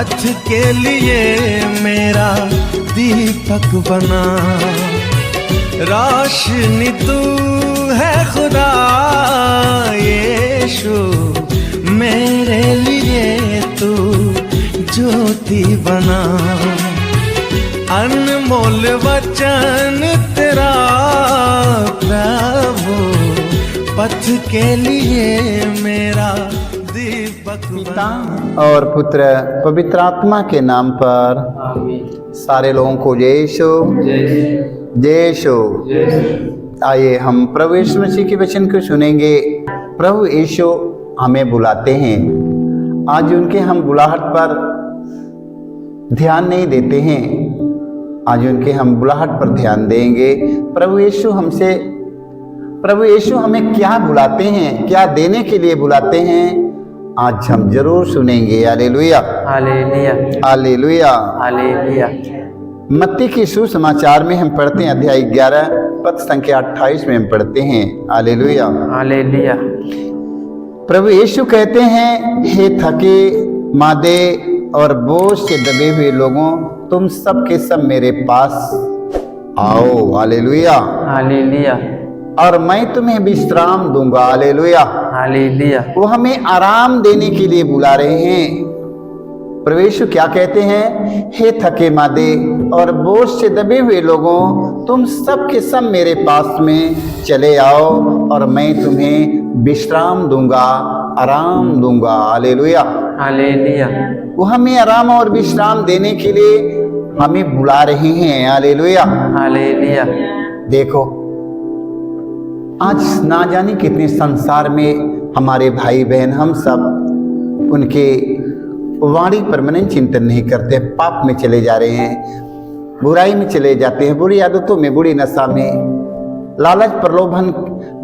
पथ के लिए मेरा दीपक बना। रोशनी तू है खुदा यीशु, मेरे लिए तू ज्योति बना। अनमोल वचन तेरा प्रभु, पथ के लिए मेरा दीपक पिता और पुत्र पवित्र आत्मा के नाम पर सारे लोगों को जय यीशु जय यीशु। आइए हम प्रभु यीशु मसीह के वचन को सुनेंगे। प्रभु यीशु हमें बुलाते हैं। आज उनके हम बुलाहट पर ध्यान नहीं देते हैं, आज उनके हम बुलाहट पर ध्यान देंगे। प्रभु यीशु हमें क्या बुलाते हैं, क्या देने के लिए बुलाते हैं, आज हम जरूर सुनेंगे। Hallelujah hallelujah hallelujah hallelujah. मत्ती की सुसमाचार में हम पढ़ते हैं अध्याय 11 पद संख्या 28 में हम पढ़ते हैं। Hallelujah hallelujah. प्रभु यीशु कहते हैं, हे थके मादे और बोझ से दबे हुए लोगों, तुम सब के सब मेरे पास आओ। Hallelujah hallelujah. और मैं तुम्हें विश्राम दूंगा। Hallelujah hallelujah. वो हमें आराम देने के लिए बुला रहे हैं। प्रभु यीशु क्या कहते हैं, हे थके मादे और बोझ से दबे हुए लोगों, तुम सब के सब मेरे पास में चले आओ और मैं तुम्हें विश्राम दूंगा, आराम दूंगा। Hallelujah hallelujah. वो हमें आराम और विश्राम देने के लिए हमें बुला रहे हैं। Hallelujah hallelujah. देखो आज ना जाने कितने संसार में हमारे भाई बहन हम सब उनके वाणी पर मनन चिंतन नहीं करते, पाप में चले जा रहे हैं, बुराई में चले जाते हैं, बुरी आदतों में, बुरी नशा में, लालच प्रलोभन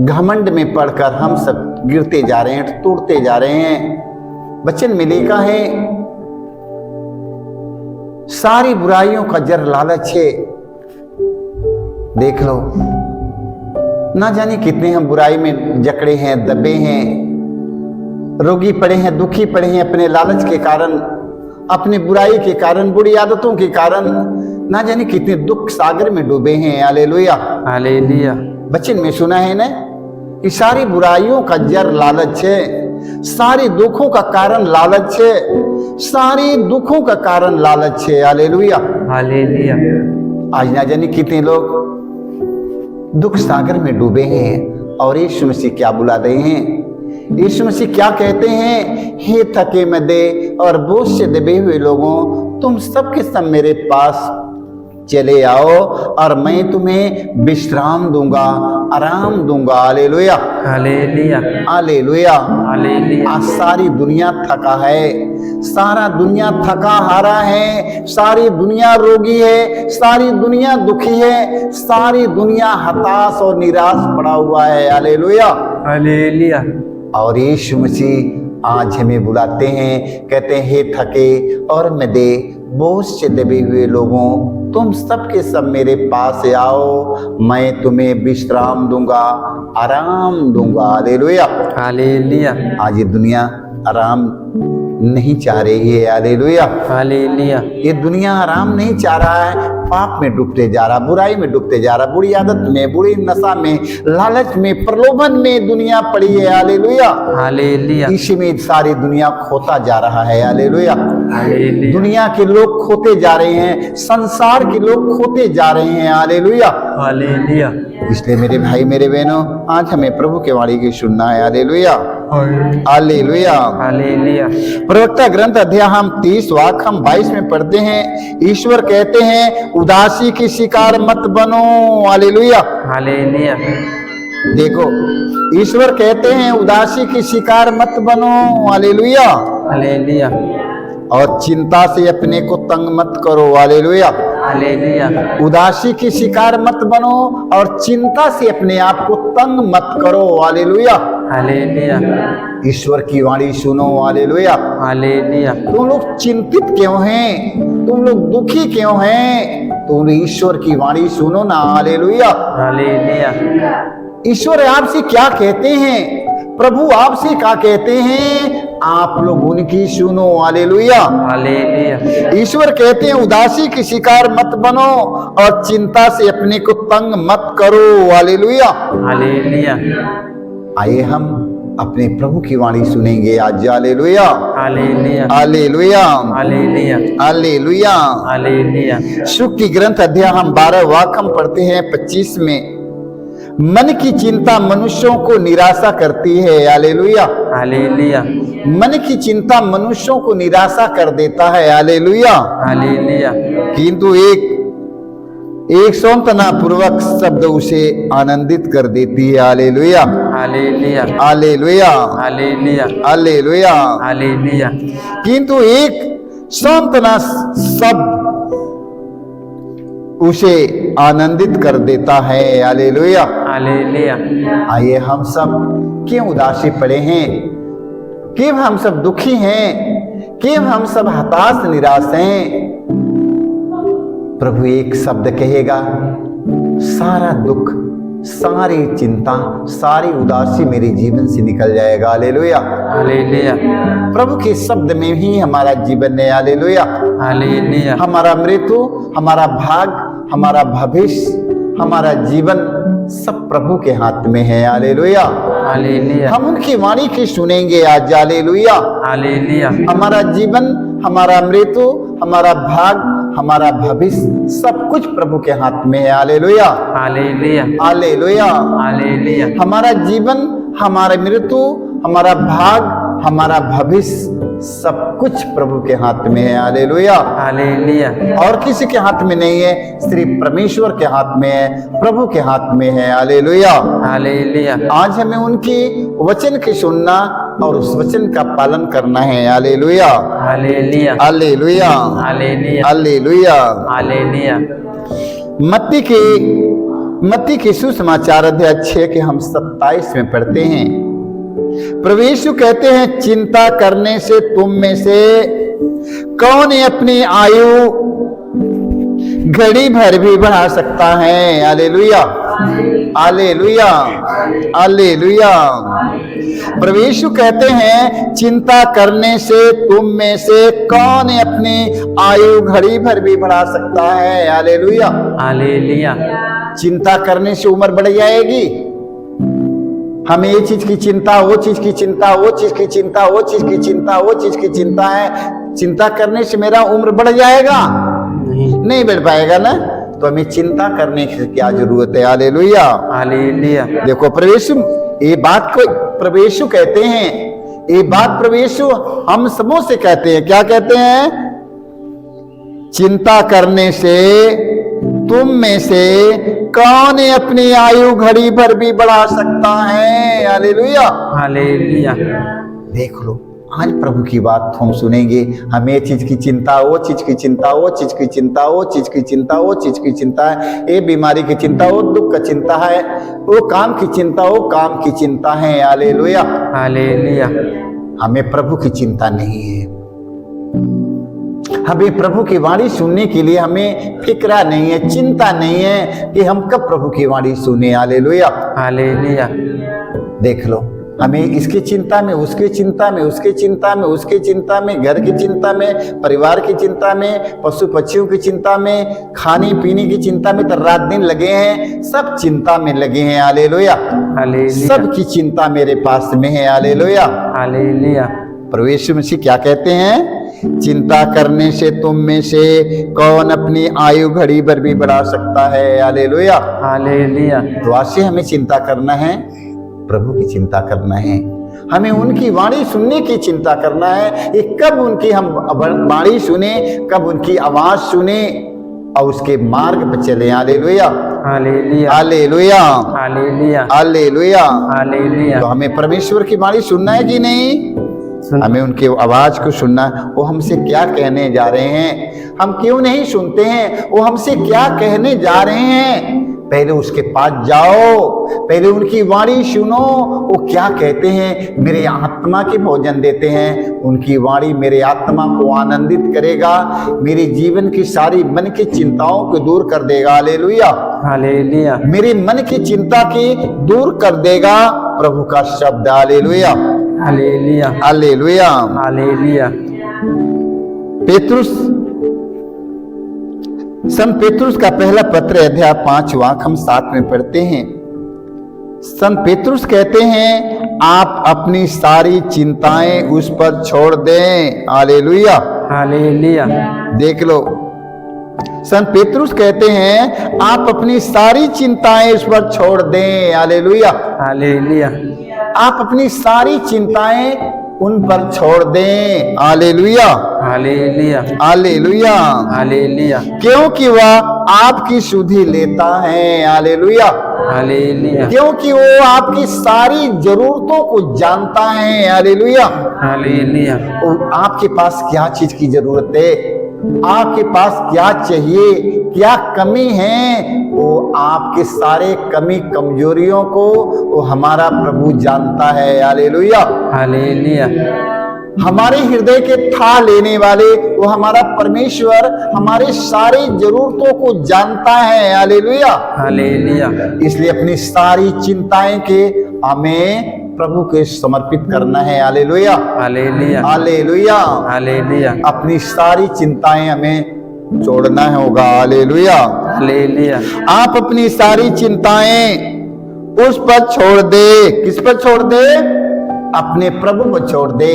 घमंड में पड़कर हम सब गिरते जा रहे हैं, टूटते जा रहे हैं। वचन में लिखा है सारी बुराइयों का जड़ लालच है। देख लो ना जाने कितने हम बुराई में जकड़े हैं, दबे हैं, रोगी पड़े हैं, दुखी पड़े हैं अपने लालच के कारण, अपनी बुराई के कारण, बुरी आदतों के कारण, ना जाने कितने दुख सागर में डूबे हैं। Hallelujah hallelujah. वचन में सुना है ना कि सारी बुराइयों का जड़ लालच है, सारे दुखों का कारण लालच है, सारे दुखों का कारण लालच है। Hallelujah hallelujah. आज ना जाने कितने लोग दुख सागर में डूबे हैं और यीशु मसीह क्या बुला रहे हैं। यीशु मसीह क्या कहते हैं, हे थके मदे और बोझ से दबे हुए लोगों, तुम सब के सब मेरे पास चले आओ और मैं तुम्हें विश्राम दूंगा, आराम दूंगा। Hallelujah hallelujah hallelujah. हालेलुया। आज सारी दुनिया थका है, सारा दुनिया थका हारा है, सारी दुनिया रोगी है, सारी दुनिया दुखी है, सारी दुनिया हताश और निराश पड़ा हुआ है। Hallelujah hallelujah. और यीशु मसीह आज हमें बुलाते हैं, कहते हैं, हे थके और मदे बोझ से दबे हुए लोगों, तुम सब के सब मेरे पास आओ, मैं तुम्हें विश्राम दूंगा, आराम दूंगा। Hallelujah hallelujah. आज ये दुनिया आराम नहीं चाह रही है। Hallelujah hallelujah. ये दुनिया आराम नहीं चाह रहा है, पाप में डूबते जा रहा, बुराई में डूबते जा रहा, बुरी आदत में, बुरी नशा में, लालच में, प्रलोभन में दुनिया पड़ी है। Hallelujah hallelujah. इसी में सारी दुनिया खोता जा रहा है। Hallelujah hallelujah. दुनिया के लोग खोते जा रहे हैं, संसार के लोग खोते जा रहे हैं। Hallelujah hallelujah. इसलिए मेरे भाई मेरे बहनों, आज हमें प्रभु के वाणी की सुनना है। Hallelujah hallelujah hallelujah. प्रवक्ता ग्रंथ अध्याय हम 30 वाक्य हम 22 में पढ़ते हैं। ईश्वर कहते हैं, उदासी की शिकार मत बनो। Hallelujah hallelujah. देखो ईश्वर कहते हैं, उदासी की शिकार मत बनो। Hallelujah hallelujah. और चिंता से अपने को तंग मत करो। Hallelujah hallelujah. उदासी की शिकार मत बनो और चिंता से अपने आप को तंग मत करो। Hallelujah hallelujah. ईश्वर की वाणी सुनो। Hallelujah hallelujah. तुम लोग चिंतित क्यों हैं, तुम लोग दुखी क्यों हैं, तुम ईश्वर की वाणी सुनो ना। Hallelujah hallelujah. ईश्वर आपसे क्या कहते हैं, प्रभु आपसे क्या कहते हैं, आप लोग उनकी सुनो। हालेलुया। हालेलुया। ईश्वर कहते हैं उदासी की शिकार मत बनो और चिंता से अपने को तंग मत करो। हालेलुया। हालेलुया। आइए हम अपने प्रभु की वाणी सुनेंगे आज। Hallelujah. Hallelujah. Hallelujah. Hallelujah. Hallelujah. Hallelujah. शुक की ग्रंथ अध्याय हम 12 वाक्य हम पढ़ते हैं 25 में। मन की चिंता मनुष्यों को निराशा करती है। हालेलुया। हालेलुया। मन की चिंता मनुष्यों को निराशा कर देता है। हालेलुया। हालेलुया। किंतु एक सांत्वना पूर्वक शब्द उसे आनंदित कर देती है। Hallelujah. Hallelujah. Hallelujah. Hallelujah. Hallelujah. Hallelujah. किंतु एक सांत्वना शब्द उसे आनंदित कर देता है। हालेलुया। हालेलुया। आइए हम सब क्यों उदासी पड़े हैं, क्यों हम सब दुखी हैं, क्यों हम सब हताश निराश हैं। प्रभु एक शब्द कहेगा, सारा दुख, सारी चिंता, सारी उदासी मेरे जीवन से निकल जाएगा। हालेलुया। हालेलुया। प्रभु के शब्द में ही हमारा जीवन है। हालेलुया। हालेलुया। हमारा मृत्यु, हमारा भाग, हमारा भविष्य, हमारा जीवन सब प्रभु के हाथ में है। हालेलुया। हालेलुया। हम उनकी वाणी की सुनेंगे आज। हालेलुया। हालेलुया। हमारा जीवन, हमारा मृत्यु, हमारा भाग, हमारा भविष्य सब कुछ प्रभु के हाथ में है। हालेलुया। हालेलुया। हालेलुया। हालेलुया। हमारा जीवन, हमारा मृत्यु, हमारा भाग, हमारा भविष्य सब कुछ प्रभु के हाथ में है। हालेलुया। हालेलुया। और किसी के हाथ में नहीं है, सिर्फ परमेश्वर के हाथ में है, प्रभु के हाथ में है। हालेलुया। हालेलुया। आज हमें उनकी वचन की सुनना और उस वचन का पालन करना है। Hallelujah. Hallelujah. Hallelujah. Hallelujah. Hallelujah. Hallelujah. मत्ती के सुसमाचार अध्याय 6 के हम 27 में पढ़ते हैं। प्रभु यीशु कहते हैं, चिंता करने से तुम में से कौन अपनी आयु घड़ी भर भी बढ़ा सकता है। हालेलुया। हालेलुया। हालेलुया। प्रभु यीशु कहते हैं, चिंता करने से तुम में से कौन अपनी आयु घड़ी भर भी बढ़ा सकता है। हालेलुया। हालेलुया। चिंता करने से उम्र बढ़ जाएगी। हमें ये चीज की चिंता, वो चीज की चिंता, वो चीज की चिंता, वो चीज की चिंता, वो चीज की चिंता है। चिंता करने से मेरा उम्र बढ़ जाएगा? नहीं बढ़ पाएगा ना। तो हमें चिंता करने की क्या जरूरत है। हालेलुया। हालेलुया। देखो प्रभु ये बात को प्रभु यीशु कहते हैं, ये बात प्रभु यीशु हम सबों से कहते हैं। क्या कहते हैं? चिंता करने से तुम में से कौन अपनी आयु घड़ी भर भी बढ़ा सकता है। हालेलुया। हालेलुया। देख लो, आज प्रभु की बात हम सुनेंगे। हमें ये चीज की चिंता, वो चीज की चिंता, वो चीज की चिंता, वो चीज की चिंता, वो चीज की चिंता है, ये बीमारी की चिंता, वो दुख का चिंता है, वो काम की चिंता, वो काम की चिंता है। हालेलुया। हालेलुया। हमें प्रभु की चिंता नहीं है। हमें प्रभु की वाणी सुनने के लिए हमें फिक्रा नहीं है, चिंता नहीं है कि हम कब प्रभु की वाणी सुने। हालेलुया। हालेलुया। देख लो, हमें इसकी चिंता में, उसकी चिंता में, उसकी चिंता में, उसकी चिंता में, घर की चिंता में, परिवार की चिंता में, पशु पक्षियों की चिंता में, खाने पीने की चिंता में तो रात दिन लगे हैं, सब चिंता में लगे हैं। हालेलुया। हालेलुया। सबकी चिंता मेरे पास में है। हालेलुया। हालेलुया। प्रभु यीशु मसीह क्या कहते हैं? चिंता करने से तुम में से कौन अपनी आयु घड़ी भर भी बढ़ा सकता है। हालेलुया। हालेलुया। तो आज से हमें चिंता करना है, प्रभु की चिंता करना है, हमें उनकी वाणी सुनने की चिंता करना है। ये कब उनकी हम वाणी सुने, कब उनकी आवाज सुने और उसके मार्ग पर चले। Hallelujah. Hallelujah. Hallelujah. Hallelujah. Hallelujah. Hallelujah. तो हमें परमेश्वर की वाणी सुनना है कि नहीं? हमें उनकी आवाज को सुनना। वो हमसे क्या कहने जा रहे हैं, हम क्यों नहीं सुनते हैं? वो हमसे क्या कहने जा रहे हैं? पहले उसके पास जाओ, पहले उनकी वाणी सुनो। वो क्या कहते हैं? मेरे आत्मा के भोजन देते हैं। उनकी वाणी मेरे आत्मा को आनंदित करेगा, मेरे जीवन की सारी मन की चिंताओं को दूर कर देगा। हालेलुया। हालेलुया। मेरे मन की चिंता की दूर कर देगा प्रभु का शब्द। Hallelujah. Hallelujah hallelujah. Hallelujah Petrus, संत पेतरुस का पहला पत्र अध्याय 5 वाक्य हम साथ में पढ़ते हैं। संत पेतरुस कहते हैं आप अपनी सारी चिंताएं उस पर छोड़ दें। हालेलुया हालेलुया देख लो, संत पेतरुस कहते हैं आप अपनी सारी चिंताएं उस पर छोड़ दें। हालेलुया, हालेलुया आप अपनी सारी चिंताएं उन पर छोड़ दें। हालेलुया हालेलुया हालेलुया, हालेलुया क्योंकि वह आपकी सुधि लेता है। हालेलुया, हालेलुया क्योंकि वो आपकी सारी जरूरतों को जानता है। हालेलुया, हालेलुया आपके पास क्या चीज की जरूरत है, आपके पास क्या चाहिए, क्या कमी है, वो आपके सारे कमी कमजोरियों को वो हमारा प्रभु जानता है। हालेलुया, हालेलुया हमारे हृदय के था लेने वाले वो हमारा परमेश्वर हमारे सारी जरूरतों को जानता है। हालेलुया, हालेलुया इसलिए अपनी सारी चिंताएं के हमें प्रभु के समर्पित करना है। हालेलुया हालेलुया हालेलुया, हालेलुया अपनी सारी चिंताएं हमें छोड़ना होगा। हालेलुया, हालेलुया आप अपनी सारी चिंताएं उस पर छोड़ दे। किस पर छोड़ दे? अपने प्रभु पर छोड़ दे,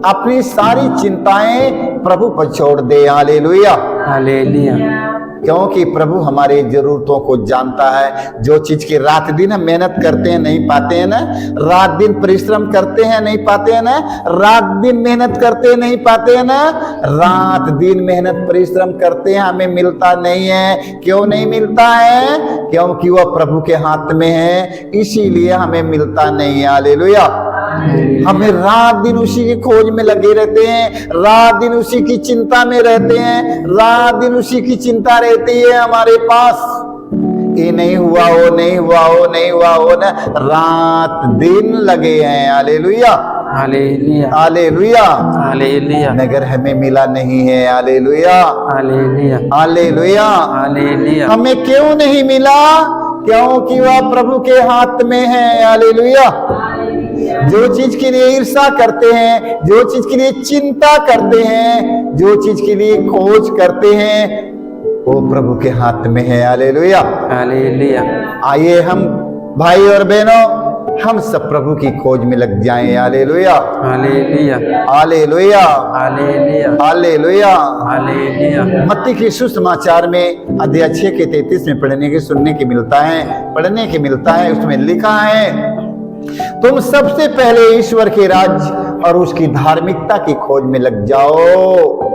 अपनी सारी चिंताएं प्रभु पर छोड़ दे। हालेलुया, हालेलुया क्योंकि प्रभु हमारे जरूरतों को जानता है। जो चीज की रात दिन हम मेहनत करते हैं नहीं पाते हैं ना, रात दिन परिश्रम करते हैं नहीं पाते हैं ना, रात दिन मेहनत करते हैं नहीं पाते हैं ना, रात दिन मेहनत परिश्रम करते हैं हमें मिलता नहीं है। क्यों नहीं मिलता है? क्योंकि वह प्रभु के हाथ में है, इसीलिए हमें मिलता नहीं है। हालेलुया, हमें रात दिन उसी की खोज में लगे रहते हैं, रात दिन उसी की चिंता में रहते हैं, रात दिन उसी की चिंता रहती है हमारे पास। ये नहीं हुआ, वो नहीं हुआ, वो नहीं हुआ, वो ना, रात दिन लगे हैं। हालेलुया हालेलुया हालेलुया, हालेलुया मगर हमें मिला नहीं है। हालेलुया हालेलुया हालेलुया, हालेलुया हमें क्यों नहीं मिला? क्योंकि वह प्रभु के हाथ में है। हालेलुया, जो चीज के लिए ईर्ष्या करते हैं, जो चीज के लिए चिंता करते हैं, जो चीज के लिए खोज करते हैं, वो प्रभु के हाथ में है। हालेलुया हालेलुया आइए हम भाई और बहनों हम सब प्रभु की खोज में लग जाएं। Hallelujah hallelujah hallelujah hallelujah hallelujah. Hallelujah मत्ती के सुसमाचार में अध्याय 6 के 33 में पढ़ने के सुनने के मिलता है, उसमें लिखा है तुम सबसे पहले ईश्वर के राज्य और उसकी धार्मिकता की खोज में लग जाओ।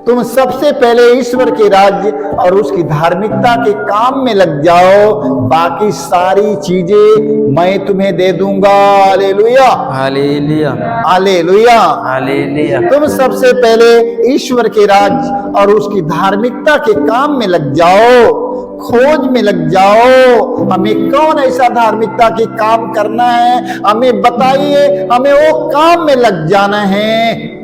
तुम सबसे पहले ईश्वर के राज्य और उसकी धार्मिकता के काम में लग जाओ, बाकी सारी चीजें मैं तुम्हें दे दूंगा। Hallelujah hallelujah hallelujah. हालेलुया तुम सबसे पहले ईश्वर के राज्य और उसकी धार्मिकता के काम में लग जाओ, खोज में लग जाओ। हमें कौन ऐसा धार्मिकता के काम करना है, हमें बताइए, हमें वो काम में लग जाना है।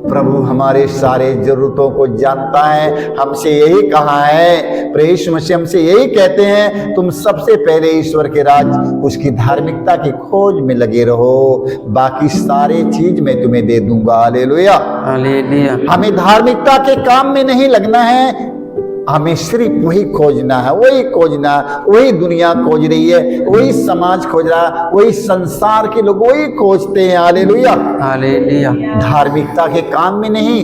प्रभु हमारे सारे जरूरतों को जानता है, हमसे यही कहा है, प्रभु यीशु मसीह हमसे यही कहते हैं तुम सबसे पहले ईश्वर के राज्य उसकी धार्मिकता की खोज में लगे रहो, बाकी सारे चीज मैं तुम्हें दे दूंगा। हालेलुया हालेलुया हमें धार्मिकता के काम में नहीं लगना है, हमें सिर्फ वही खोजना है, वही खोजना। वही दुनिया खोज रही है, वही समाज खोज रहा है, वही संसार के लोग वही खोजते हैं। हालेलुया हालेलुया धार्मिकता के काम में नहीं,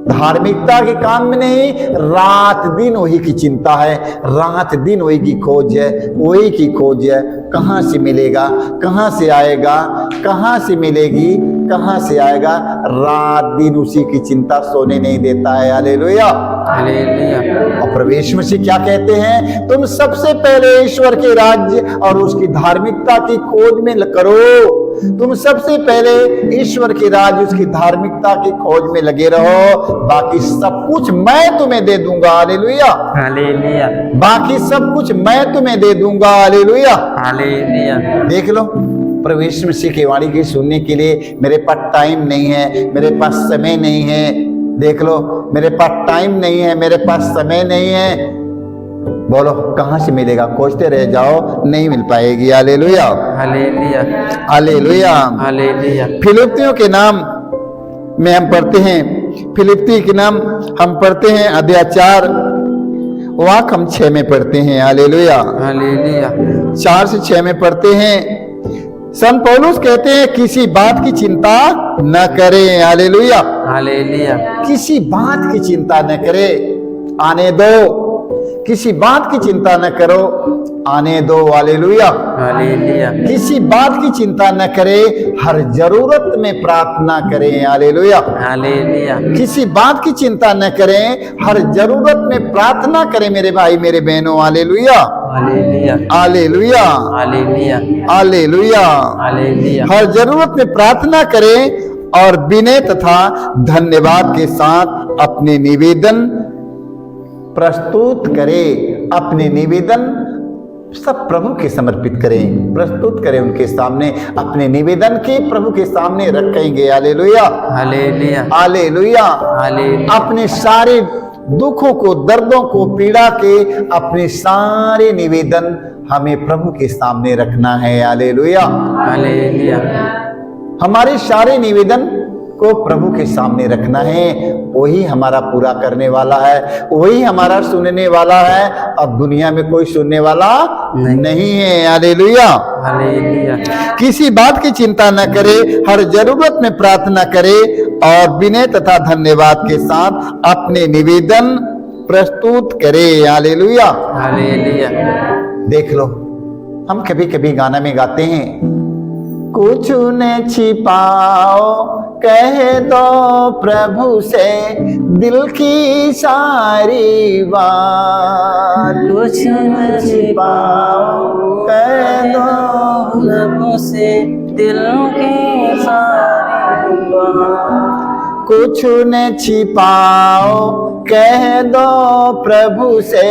धार्मिकता के काम में नहीं, रात दिन वही की चिंता है, रात दिन वही की खोज है, वही की खोज है। कहाँ से मिलेगा, कहाँ से आएगा, कहाँ से मिलेगी, कहाँ से आएगा, रात दिन उसी की चिंता सोने नहीं देता है। हालेलुया हालेलुया और प्रभु यीशु मसीह क्या कहते हैं? तुम सबसे पहले ईश्वर के राज्य और उसकी धार्मिकता की खोज में करो। तुम सबसे पहले ईश्वर के राज्य उसकी धार्मिकता की खोज में लगे रहो, बाकी सब कुछ मैं तुम्हें दे दूंगा। हालेलुया हालेलुया बाकी सब कुछ मैं तुम्हें दे दूंगा। हालेलुया हालेलुया देख लो, प्रभु यीशु मसीह की वाणी की सुनने के लिए मेरे पास टाइम नहीं है, मेरे पास समय नहीं है। देख लो, मेरे पास टाइम नहीं है, मेरे पास समय नहीं है। बोलो कहाँ से मिलेगा? खोजते रह जाओ, नहीं मिल पाएगी। Hallelujah, hallelujah, hallelujah. हालेलुया, फिलिप्तियों के नाम में हम पढ़ते हैं, फिलिप्ती के नाम हम पढ़ते हैं अध्याय 4 वाक हम 6 में पढ़ते हैं। हालेलुया, हालेलुया, 4 से 6 में पढ़ते हैं। संत पौलुस कहते हैं किसी बात की चिंता न करें। हालेलुया, हालेलुया, किसी बात की चिंता न करे, आने दो। किसी बात की चिंता न करो, आने दो। हालेलुया, हालेलुया, किसी बात की चिंता न करे, हर जरूरत में प्रार्थना करें। हालेलुया, हालेलुया, किसी बात की चिंता न करें, हर जरूरत में प्रार्थना करें मेरे भाई मेरे बहनों। Hallelujah, hallelujah, hallelujah, hallelujah, hallelujah. Hallelujah, हर जरूरत में प्रार्थना करें और विनय तथा धन्यवाद के साथ अपने निवेदन प्रस्तुत करें। अपने निवेदन सब प्रभु के समर्पित करें, प्रस्तुत करें उनके सामने। अपने निवेदन के प्रभु के सामने रखेंगे। Hallelujah, hallelujah, hallelujah. हालेलुया, अपने सारे दुखों को, दर्दों को, पीड़ा के अपने सारे निवेदन हमें प्रभु के सामने रखना है। हालेलुया, हालेलुया, हमारे सारे निवेदन को प्रभु के सामने रखना है। वही हमारा पूरा करने वाला है, वही हमारा सुनने वाला है। अब दुनिया में कोई सुनने वाला नहीं है। हालेलुया, हालेलुया, किसी बात की चिंता न करे, हर जरूरत में प्रार्थना करे और विनय तथा धन्यवाद के साथ अपने निवेदन प्रस्तुत करे। Hallelujah, hallelujah. देख लो, हम कभी कभी गाना में गाते हैं, कुछ न छिपाओ कह दो प्रभु से दिल की सारी बात। कुछ न छिपाओ कह दो प्रभु से दिल की सारी बात। कुछ न छिपाओ कह दो प्रभु से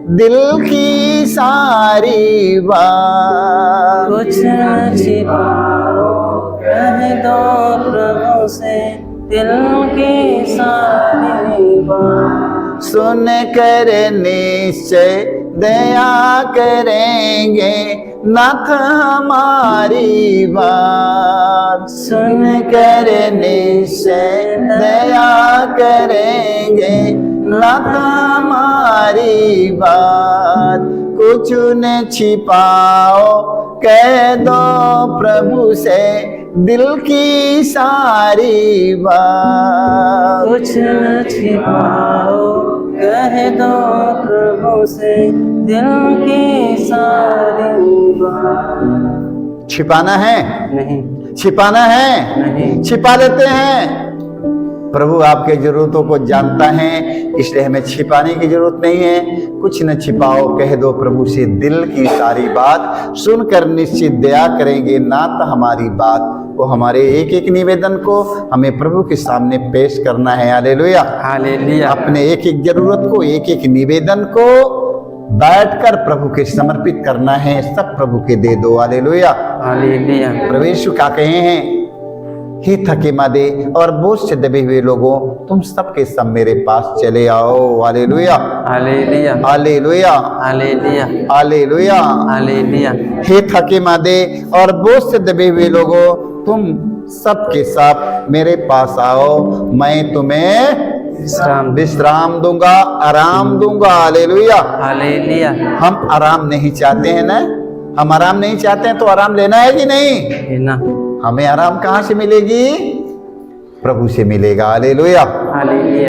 दिल की सारी बात। कुछ न छिपाओ कह दो प्रभु से दिल की सारी बात। सुन कर निश्चय दया करेंगे नाथ हमारी बात। सुन कर निश्चय दया करेंगे नाथ हमारी बात। कुछ न छिपाओ कह दो प्रभु से दिल की सारी बात। कुछ न छिपाओ कह दो प्रभु से दिल की सारी बात। छिपाना है नहीं, छिपाना है नहीं, छिपा देते हैं। प्रभु आपके जरूरतों को जानता है, इसलिए हमें छिपाने की जरूरत नहीं है। कुछ न छिपाओ कह दो प्रभु से दिल की सारी बात। सुनकर निश्चित दया करेंगे नाथ हमारी बात। वो हमारे एक एक निवेदन को हमें प्रभु के सामने पेश करना है। हालेलुया, हालेलुया, अपने एक एक जरूरत को, एक एक निवेदन को बैठकर प्रभु के समर्पित करना है। सब प्रभु के दे दो। Hallelujah, hallelujah. प्रभु यीशु क्या कहे हैं, हे थके मादे और बोझ से दबे हुए लोगों, तुम सबके सब मेरे पास चले आओ। Hallelujah, hallelujah, hallelujah, hallelujah, hallelujah. Hallelujah. हे थके मादे और बोझ से दबे हुए लोगों, तुम सबके सब मेरे पास आओ, मैं तुम्हें विश्राम दूंगा, आराम दूंगा। Hallelujah, hallelujah. हम आराम नहीं चाहते हैं ना? हम आराम नहीं चाहते हैं तो आराम लेना है कि नहीं? लेना। हमें आराम कहाँ से मिलेगी? प्रभु से मिलेगा। Hallelujah, hallelujah.